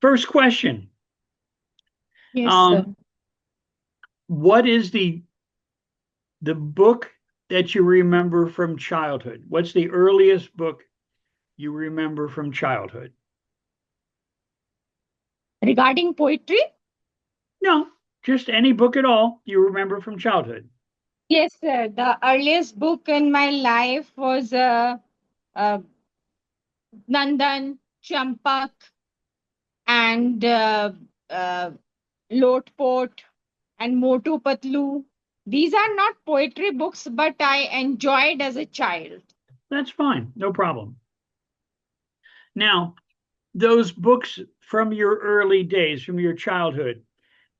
First question. Yes, sir. Um, what is the book that you remember from childhood? What's the earliest book you remember from childhood? Regarding poetry, No, just any book at all you remember from childhood. yes, sir. The earliest book in my life was uh, Nandan, Champak, and uh, Lotpot and Motu Patlu. These are not poetry books, but I enjoyed as a child. That's fine, no problem. Now, those books from your early days, from your childhood,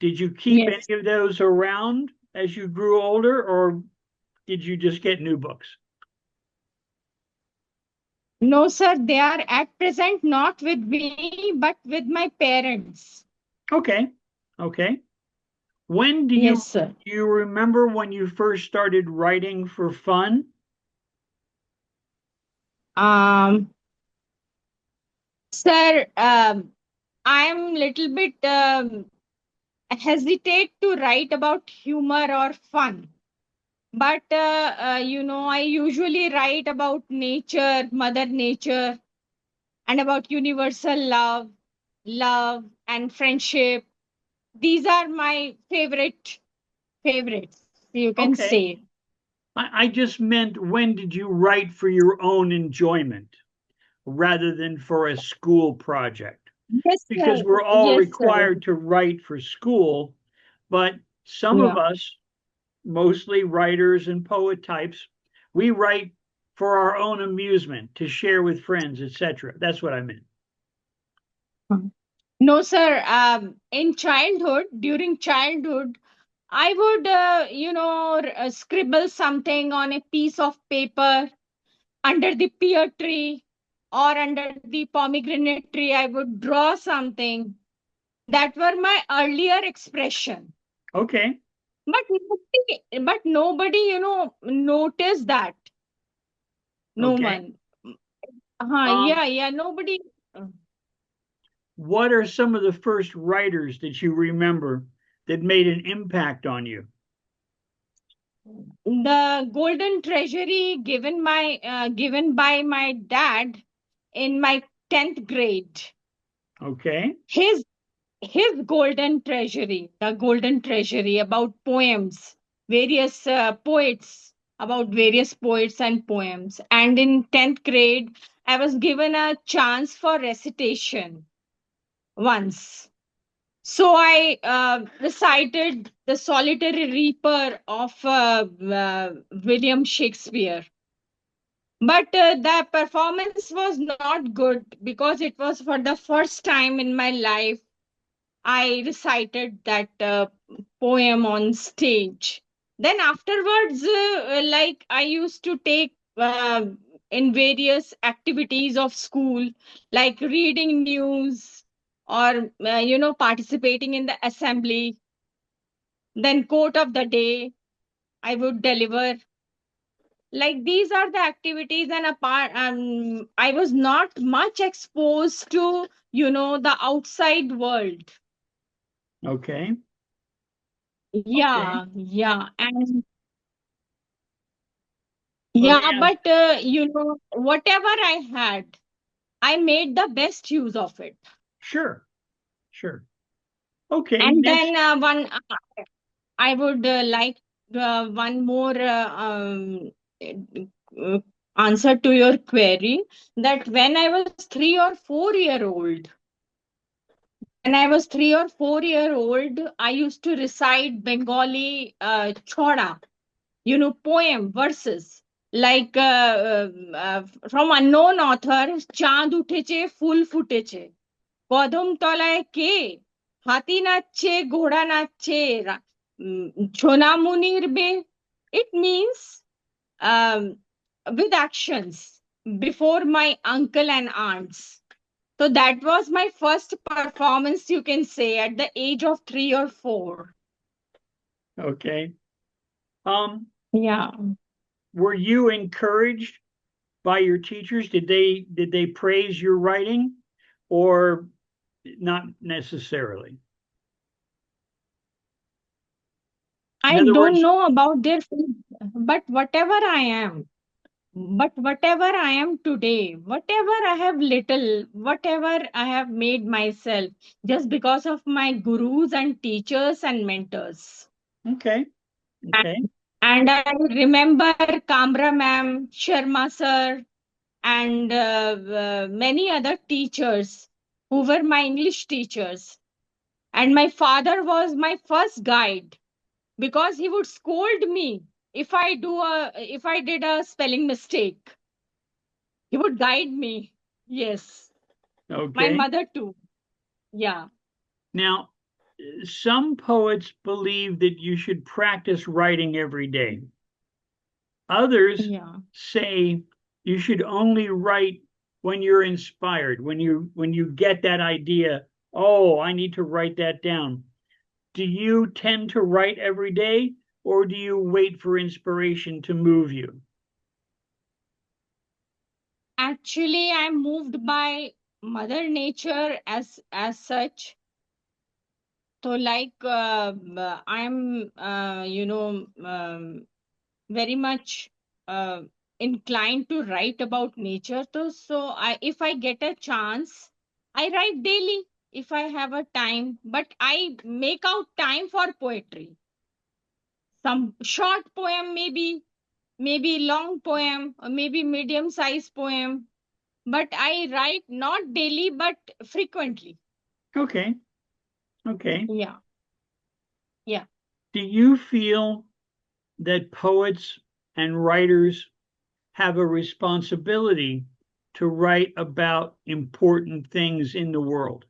did you keep Yes. any of those around as you grew older, or did you just get new books? No, sir, they are at present not with me, but with my parents. Okay, okay. When do Yes, sir. you remember when you first started writing for fun? Um, Sir, I'm little bit hesitate to write about humor or fun. But I usually write about nature, Mother Nature, and about universal love and friendship. These are my favorites, you can Okay. say. I just meant when did you write for your own enjoyment rather than for a school project? Yes, Because sir. we're all Yes, sir. required to write for school, but some of Yeah. us, mostly writers and poet types, we write for our own amusement to share with friends, etc. That's what I meant. No, sir. In childhood, during childhood, I would, scribble something on a piece of paper under the pear tree or under the pomegranate tree. I would draw something. That were my earlier expression. Okay. But nobody, noticed that. No Okay. one. Um, Yeah, nobody. what are some of the first writers that you remember that made an impact on you? The golden treasury given by my dad in my 10th grade. Okay. His his golden treasury about poems, various poets, about various poets and poems. And in 10th grade, I was given a chance for recitation once. So I recited The Solitary Reaper of William Shakespeare. But the performance was not good because it was for the first time in my life I recited that poem on stage. Then afterwards, like I used to take in various activities of school, like reading news or participating in the assembly. Then quote of the day I would deliver. Like these are the activities, and apart, I was not much exposed to the outside world. Okay. Okay. Yeah, and Let me yeah, ask. but whatever I had, I made the best use of it. Sure. Sure. Okay. And Next. then I would like one more uh, answer to your query, that when I was 3 or 4 year old, I used to recite Bengali choda, poem verses like from unknown author, চাঁদ উঠেছে ফুল ফুটেছে কদম তলায় কে হাতি নাচছে ঘোড়া নাচছে সোনামুনির বে. It means um, with actions before my uncle and aunts. So that was my first performance, you can say, at the age of 3 or 4. Okay. Um, Yeah. were you encouraged by your teachers? Did they praise your writing, or not necessarily. In I other don't words, know about their field, but whatever I am today, whatever I have little, whatever I have made myself, just because of my gurus and teachers and mentors. okay, okay, And I remember Kamra ma'am, Sharma sir, and many other teachers who were my English teachers. And my father was my first guide because he would scold me if I did a spelling mistake. He would guide me. Yes. My okay. mother too. Yeah. Now, some poets believe that you should practice writing every day. Others Yeah. say you should only write when you're inspired, when you get that idea, oh, I need to write that down. Do you tend to write every day or do you wait for inspiration to move you? Actually, I'm moved by Mother Nature as such. So like I'm very much uh, inclined to write about nature. So if I get a chance, I write daily if I have a time. But I make out time for poetry. Some short poem, maybe long poem, or maybe medium sized poem. But I write not daily, but frequently. Okay, okay. Yeah, yeah. Do you feel that poets and writers have a responsibility to write about important things in the world?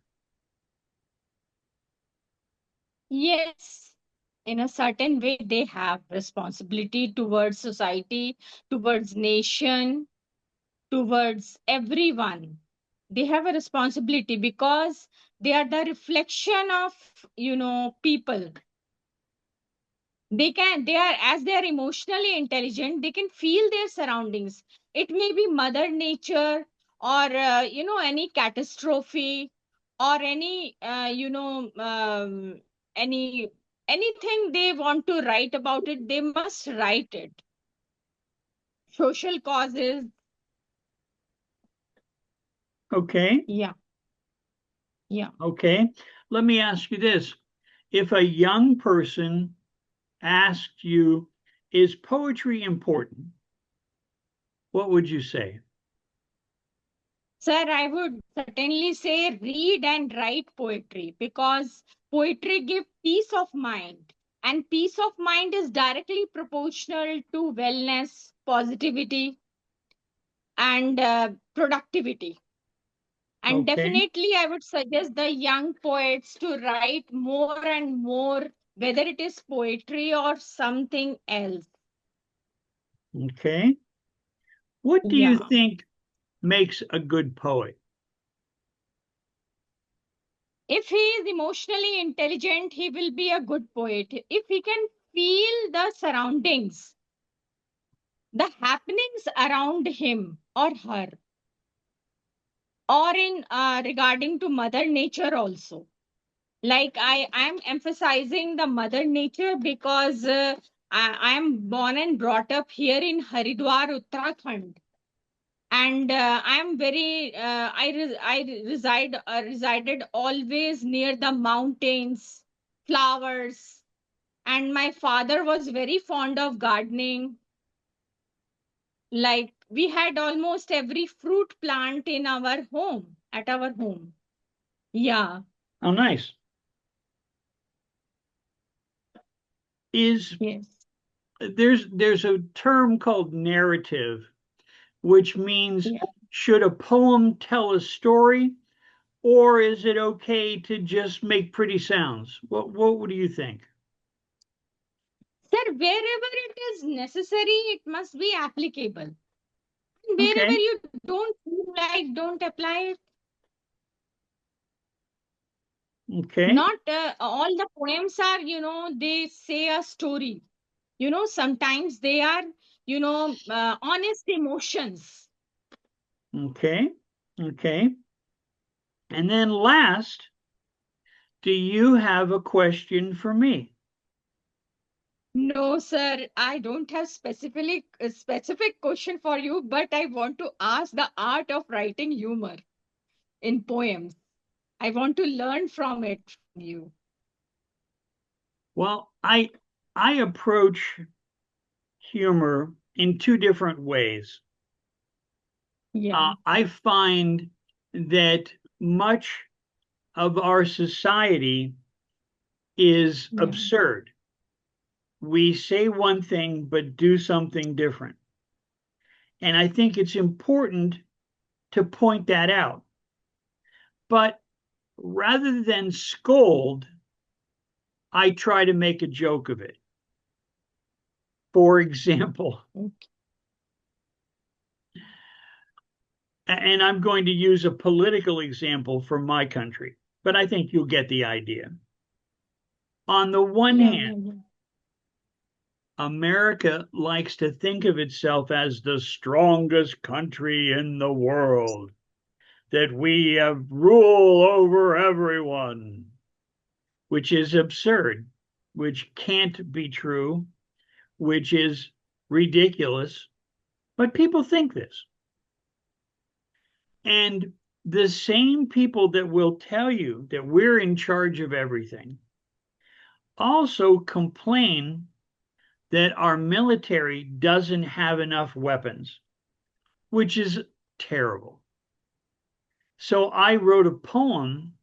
Yes, in a certain way, they have responsibility towards society, towards nation, towards everyone. They have a responsibility because they are the reflection of, people. They are, as they are emotionally intelligent, they can feel their surroundings. It may be Mother Nature or, any catastrophe or any anything they want to write about it, they must write it. Social causes. Okay, Yeah, yeah. okay. Let me ask you this. If a young person asked you, is poetry what would you say? Sir, I would certainly say read and write poetry because poetry gives peace of mind. And peace of mind is directly proportional to wellness, positivity, and productivity. And Okay, definitely, I would suggest the young poets to write more and more, whether it is poetry or something else. okay. What do you Yeah. think makes a good poet? If he is emotionally intelligent, he will be a good poet. If he can feel the surroundings, the happenings around him or her, or in regarding to Mother Nature also. Like I am emphasizing the Mother Nature because I am born and brought up here in Haridwar, Uttarakhand. And I am very I resided always near the mountains, flowers, and my father was very fond of gardening. Like we had almost every fruit plant in our home, at our home. Yeah. Oh, nice. Is Yes. there's a term called narrative, which means Yeah. should a poem tell a story or is it okay to just make pretty sounds? What do you think? Sir, wherever it is necessary, it must be applicable. Wherever Okay, you don't feel like, don't apply it. okay, Not all the poems are, they say a story. Sometimes they are, honest emotions. okay, okay. And then last, do you have a question for me? No, sir, I don't have a specific question for you, but I want to ask the art of writing humor in poems. I want to learn from it from you. Well, I approach humor in two different ways. Yeah. I find that much of our society is Yeah. absurd. We say one thing but do something different. And I think it's important to point that out. But rather than scold, I try to make a joke of it. For example, Okay. and I'm going to use a political example from my country, but I think you'll get the idea. On the one Yeah, hand, yeah, yeah. America likes to think of itself as the strongest country in the world, that we have rule over everyone, which is absurd, which can't be true, which is ridiculous. But people think this. And the same people that will tell you that we're in charge of everything also complain that our military doesn't have enough weapons, which is terrible. So I wrote a poem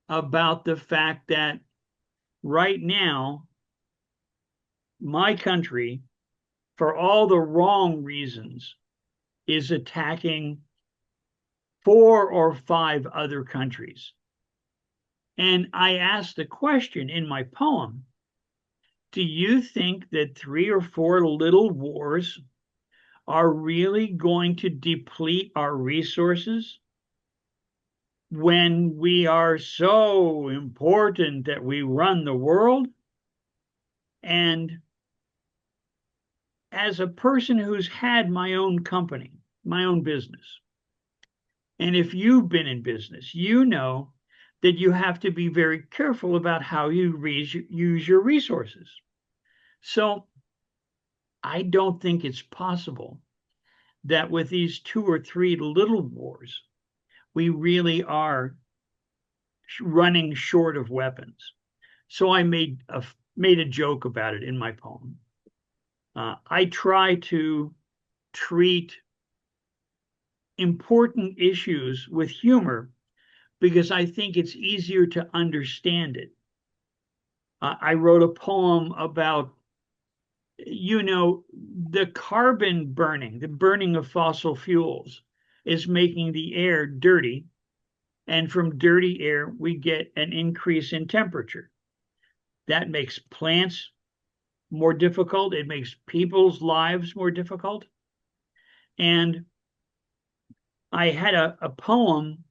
about the fact that right now, my country, for all the wrong reasons, is attacking 4 or 5 other countries. And I asked the question in my poem, do you think that 3 or 4 little wars are really going to deplete our resources when we are so important that we run the world? And as a person who's had my own company, my own business, and if you've been in business, you know that you have to be very careful about how you use your resources. So I don't think it's possible that with these 2 or 3 little wars, we really are running short of weapons. So I made a joke about it in my poem. I try to treat important issues with humor because I think it's easier to understand it. I wrote a poem about, the carbon burning, the burning of fossil fuels is making the air dirty. And from dirty air, we get an increase in temperature. That makes plants more difficult. It makes people's lives more difficult. And I had a poem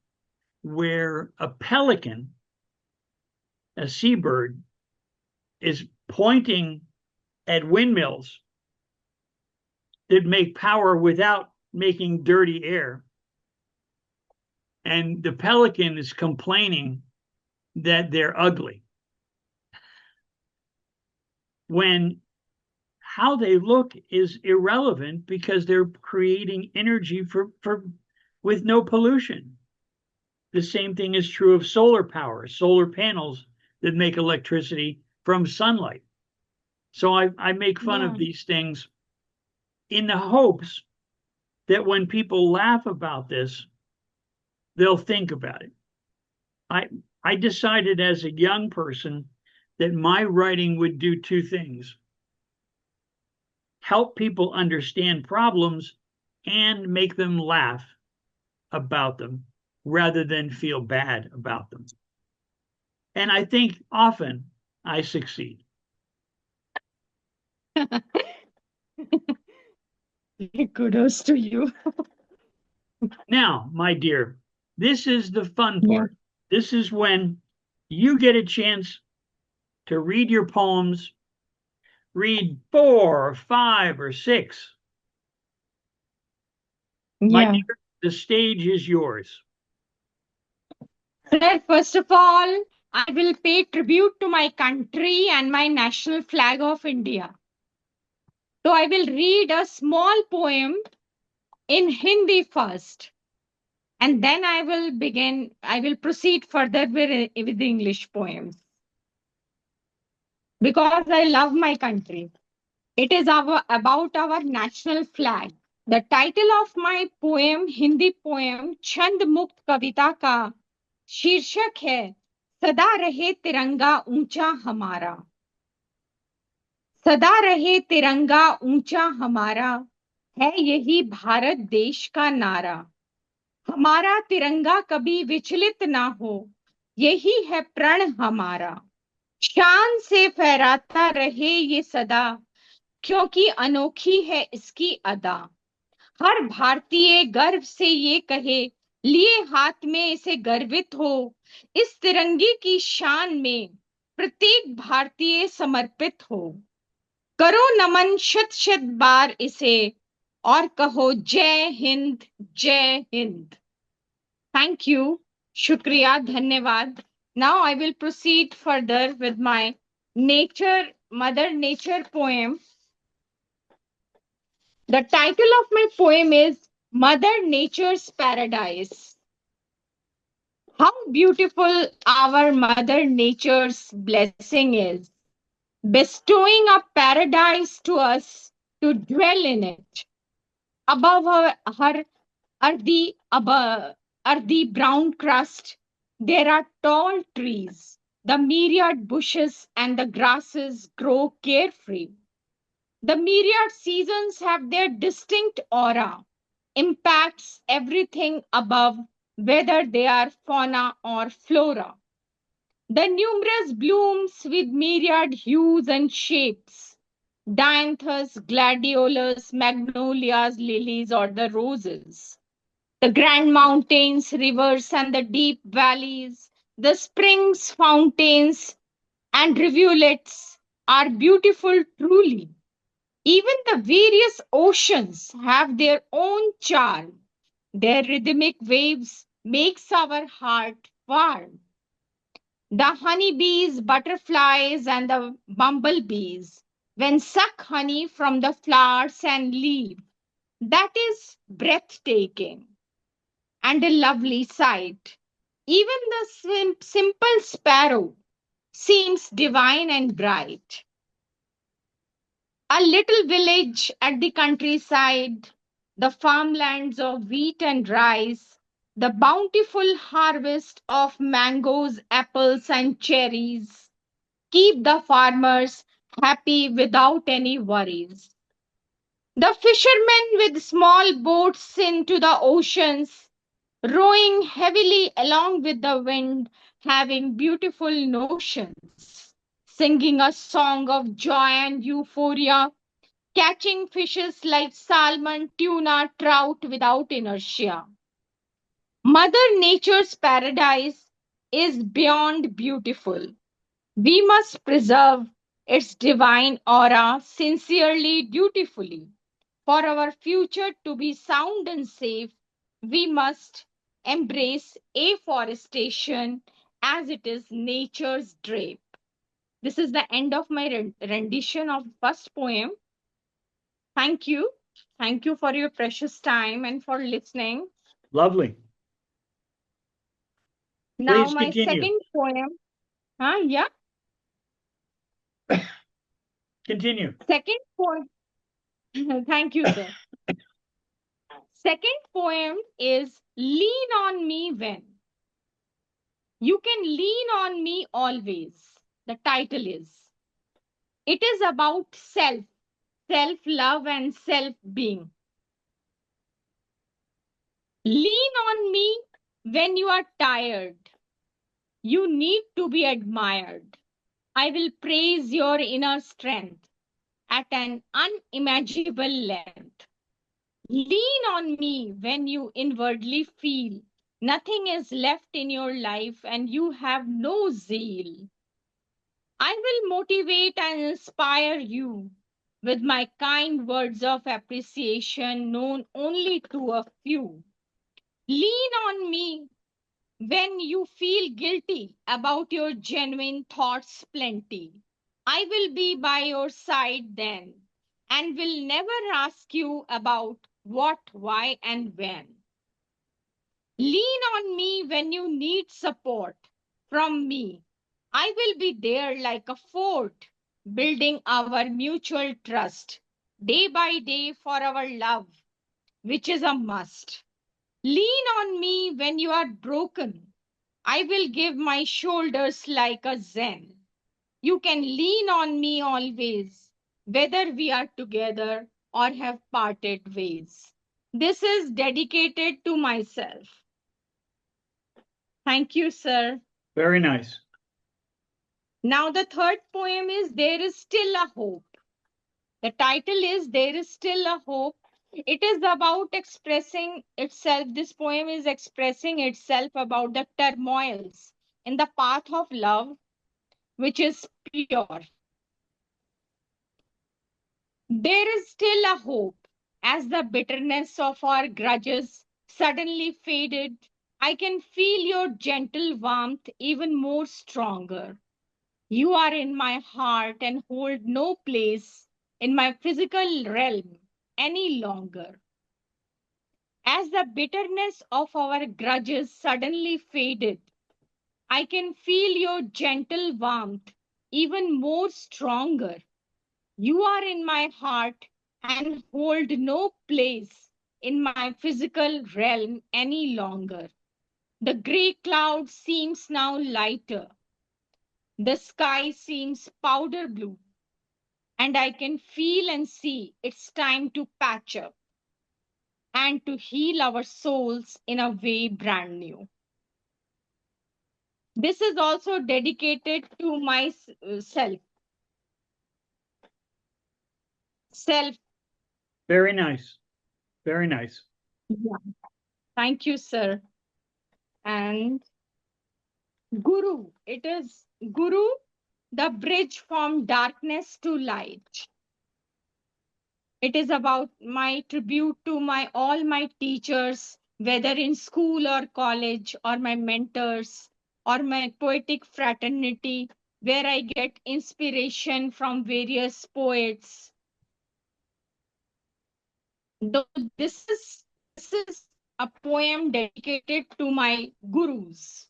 where a pelican, a seabird, is pointing at windmills that make power without making dirty air. And the pelican is complaining that they're ugly. When how they look is irrelevant because they're creating energy for with no pollution. The same thing is true of solar power, solar panels that make electricity from sunlight. So I make fun of Yeah. these things in the hopes that when people laugh about this, they'll think about it. I I decided as a young person that my writing would do two things: help people understand problems and make them laugh about them rather than feel bad about them. And I think often I succeed. Kudos to you. Now, my dear, this is the fun Yeah. part. This is when you get a chance to read your poems, read 4 or 5 or 6. My Yeah. dear, the stage is yours. Sir, first of all, I will pay tribute to my country and my national flag of India. So I will read a small poem in Hindi first, and then I will proceed further with the English poems because I love my country. It is about our national flag. The title of my poem, Hindi poem, छंद मुक्त कविता का शीर्षक है सदा रहे तिरंगा ऊंचा हमारा। सदा रहे तिरंगा ऊंचा हमारा है यही भारत देश का नारा। हमारा तिरंगा कभी विचलित ना हो यही है प्रण हमारा। शान से फहराता रहे ये सदा क्योंकि अनोखी है इसकी अदा। हर भारतीय गर्व से ये कहे लिए हाथ में इसे गर्वित हो। इस तिरंगे की शान में प्रत्येक भारतीय समर्पित हो। करो नमन शत शत बार इसे और कहो जय हिंद जय हिंद। Thank you. शुक्रिया, धन्यवाद। Now I will proceed further with my nature mother nature poem. The title of my poem is Mother Nature's Paradise. How beautiful our Mother Nature's blessing is, bestowing a paradise to us to dwell in it. Above her earthy brown crust, there are tall trees. The myriad bushes and the grasses grow carefree. The myriad seasons have their distinct aura, impacts everything above, whether they are fauna or flora. The numerous blooms with myriad hues and shapes, dianthus, gladiolus, magnolias, lilies, or the roses. The grand mountains, rivers, and the deep valleys, the springs, fountains, and rivulets are beautiful truly. Even the various oceans have their own charm. Their rhythmic waves makes our heart warm. The honeybees, butterflies, and the bumblebees, when suck honey from the flowers and leaf, that is breathtaking and a lovely sight. Even the simple sparrow seems divine and bright. A little village at the countryside, the farmlands of wheat and rice, the bountiful harvest of mangoes, apples, and cherries keep the farmers happy without any worries. The fishermen with small boats into the oceans, rowing heavily along with the wind, having beautiful notions, singing a song of joy and euphoria, catching fishes like salmon, tuna, trout without inertia. Mother Nature's paradise is beyond beautiful. We must preserve its divine aura sincerely, dutifully. For our future to be sound and safe, we must embrace afforestation as it is nature's drape. This is the end of my rendition of first poem. Thank you. Thank you for your precious time and for listening. Lovely. Now, Please my continue. second poem. Yeah. Continue. Second poem. Thank you, sir. Second poem is Lean on Me When. You can lean on me always. The title is. It is about self love, and self being. Lean on me when you are tired. You need to be admired. I will praise your inner strength at an unimaginable length. Lean on me when you inwardly feel nothing is left in your life and you have no zeal. I will motivate and inspire you with my kind words of appreciation known only to a few. Lean on me When you feel guilty about your genuine thoughts plenty, I will be by your side then and will never ask you about what, why, and when. Lean on me when you need support from me. I will be there like a fort, building our mutual trust day by day for our love, which is a must. Lean on me when you are broken. I will give my shoulders like a zen. You can lean on me always, whether we are together or have parted ways. This is dedicated to myself. Thank you, sir. Very nice. Now, the third poem is There is Still a Hope. The title is There is Still a Hope. It is about expressing itself. This poem is expressing itself about the turmoils in the path of love, which is pure. There is still a hope. As the bitterness of our grudges suddenly faded, I can feel your gentle warmth even more stronger. You are in my heart and hold no place in my physical realm any longer. As the bitterness of our grudges suddenly faded, I can feel your gentle warmth even more stronger. You are in my heart and hold no place in my physical realm any longer. The gray cloud seems now lighter. The sky seems powder blue, and I can feel and see it's time to patch up and to heal our souls in a way brand new. This is also dedicated to myself. Self. Very nice. Very nice. Yeah. Thank you, sir. And Guru. It is Guru, the bridge from darkness to light. It is about my tribute to my all my teachers, whether in school or college, or my mentors, or my poetic fraternity, where I get inspiration from various poets. Though this is a poem dedicated to my gurus.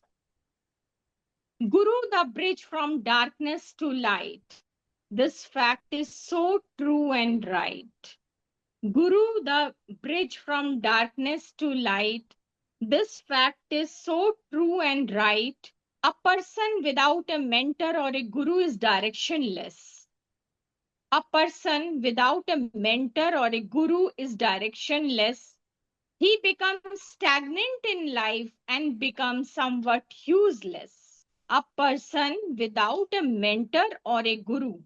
Guru, the bridge from darkness to light. This fact is so true and right. Guru, the bridge from darkness to light. This fact is so true and right. A person without a mentor or a guru is directionless. A person without a mentor or a guru is directionless. He becomes stagnant in life and becomes somewhat useless. A person without a mentor or a guru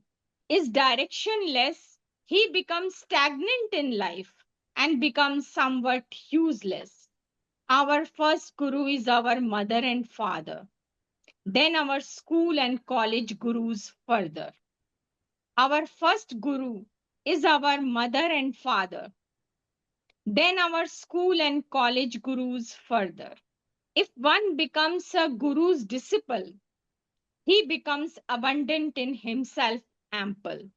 is directionless. He becomes stagnant in life and becomes somewhat useless. Our first guru is our mother and father, then our school and college gurus further. Our first guru is our mother and father, then our school and college gurus further. If one becomes a guru's disciple, he becomes abundant in himself, ample.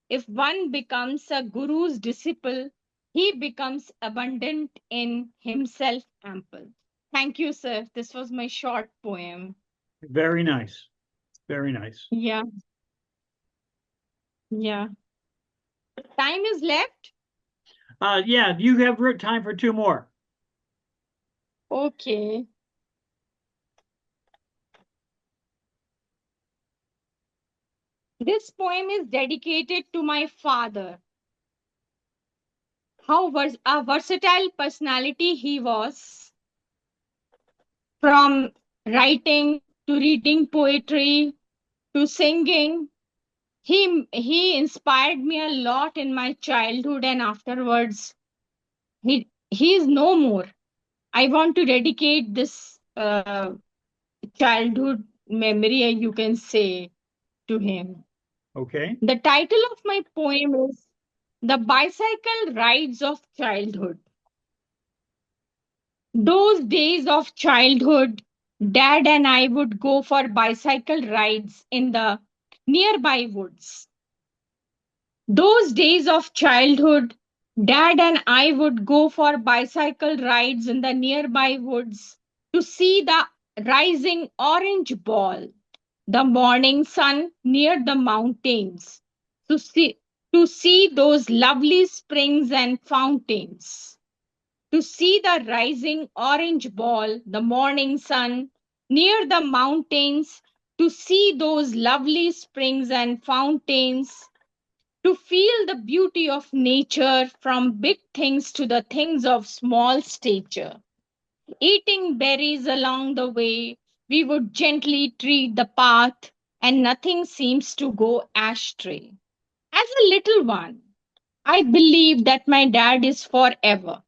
If one becomes a guru's disciple, he becomes abundant in himself, ample. Thank you, sir. This was my short poem. Very nice. Very nice. Yeah, yeah. Time is left. Yeah, you have time for two more. Okay. This poem is dedicated to my father. How a versatile personality he was, from writing to reading poetry to singing. He inspired me a lot in my childhood and afterwards. He is no more. I want to dedicate this childhood memory, you can say, to him. Okay. The title of my poem is The Bicycle Rides of Childhood. Those days of childhood Dad and I would go for bicycle rides in the nearby woods. Those days of childhood, Dad and I would go for bicycle rides in the nearby woods to see the rising orange ball, the morning sun near the mountains, to see, to see those lovely springs and fountains, to see the rising orange ball, the morning sun near the mountains, to see those lovely springs and fountains, to feel the beauty of nature from big things to the things of small stature. Eating berries along the way, we would gently tread the path, and nothing seems to go astray. As a little one, I believe that my dad is forever.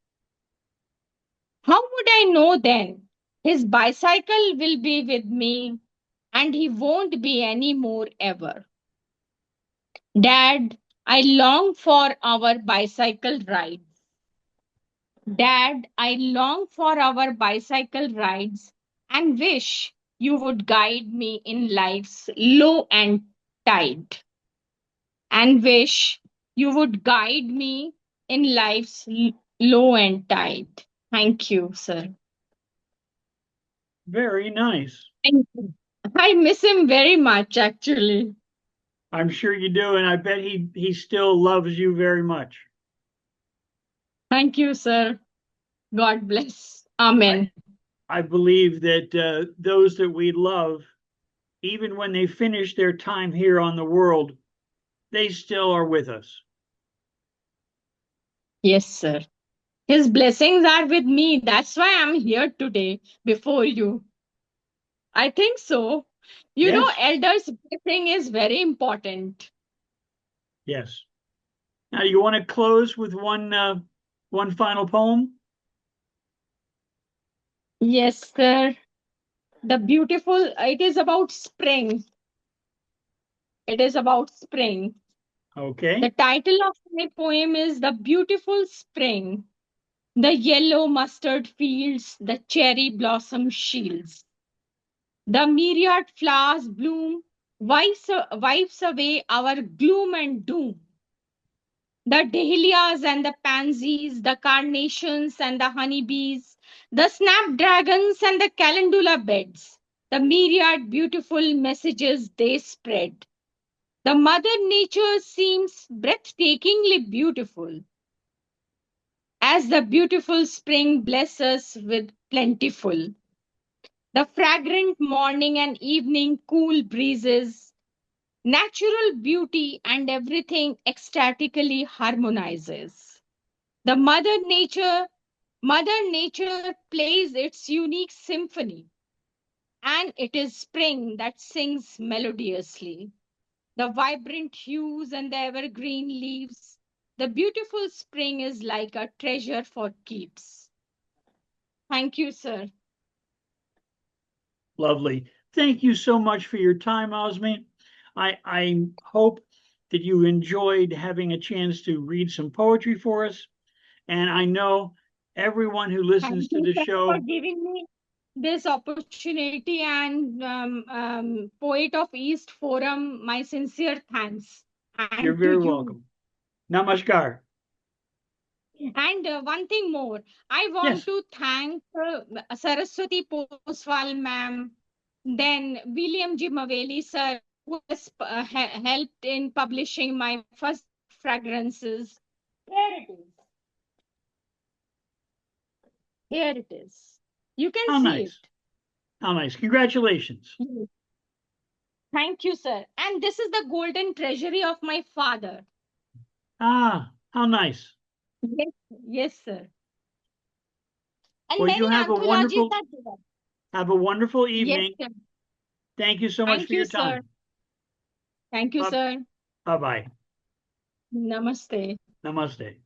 How would I know then? His bicycle will be with me, and he won't be any more ever. Dad, I long for our bicycle rides. Dad, I long for our bicycle rides and wish you would guide me in life's low and tide. And wish you would guide me in life's low and tide. Thank you, sir. Very nice. Thank you. I miss him very much, actually. I'm sure you do, and I bet he still loves you very much. Thank you, sir. God bless. I Amen. I believe that those that we love, even when they finish their time here on the world, they still are with us. Yes, sir. His blessings are with me. That's why I'm here today before you. I think so. You know, Yes, elders' blessing is very important. yes. Now, you want to close with one final poem? Yes, sir. The beautiful, it is about spring. It is about spring. The Okay. title of my poem is The Beautiful Spring. The yellow mustard fields, the cherry blossom shields. The myriad flowers bloom, wipes away our gloom and doom. The dahlias and the pansies, the carnations and the honeybees, the snapdragons and the calendula beds, the myriad beautiful messages they spread. The Mother Nature seems breathtakingly beautiful as the beautiful spring blesses us with plentiful. The fragrant morning and evening cool breezes, natural beauty and everything ecstatically harmonizes. The Mother Nature plays its unique symphony, and it is spring that sings melodiously. The vibrant hues and the evergreen leaves, the beautiful spring is like a treasure for keeps. Thank you, sir. Lovely. Thank you so much for your time, Osmi. I hope that you enjoyed having a chance to read some poetry for us. And I know everyone who listens Thank to you, the sir, for show, giving me this opportunity and Poet of East Forum, my sincere thanks. you're And to very you. welcome. Namaskar. And one thing more, I want Yes, to thank Saraswati Poswal ma'am, then William G. Maveli sir, who has helped in publishing my first fragrances. Here it is. Here it is. You can how see nice. it. How nice. Congratulations. Yes. Thank you, sir. And this is the golden treasury of my father. Ah, how nice. Yes, yes, sir. And Well, you many anthologies are there. have a wonderful Yes, evening. sir. Thank you so much Thank for you, your sir. time. Thank you, Bye sir. bye. Namaste. Namaste.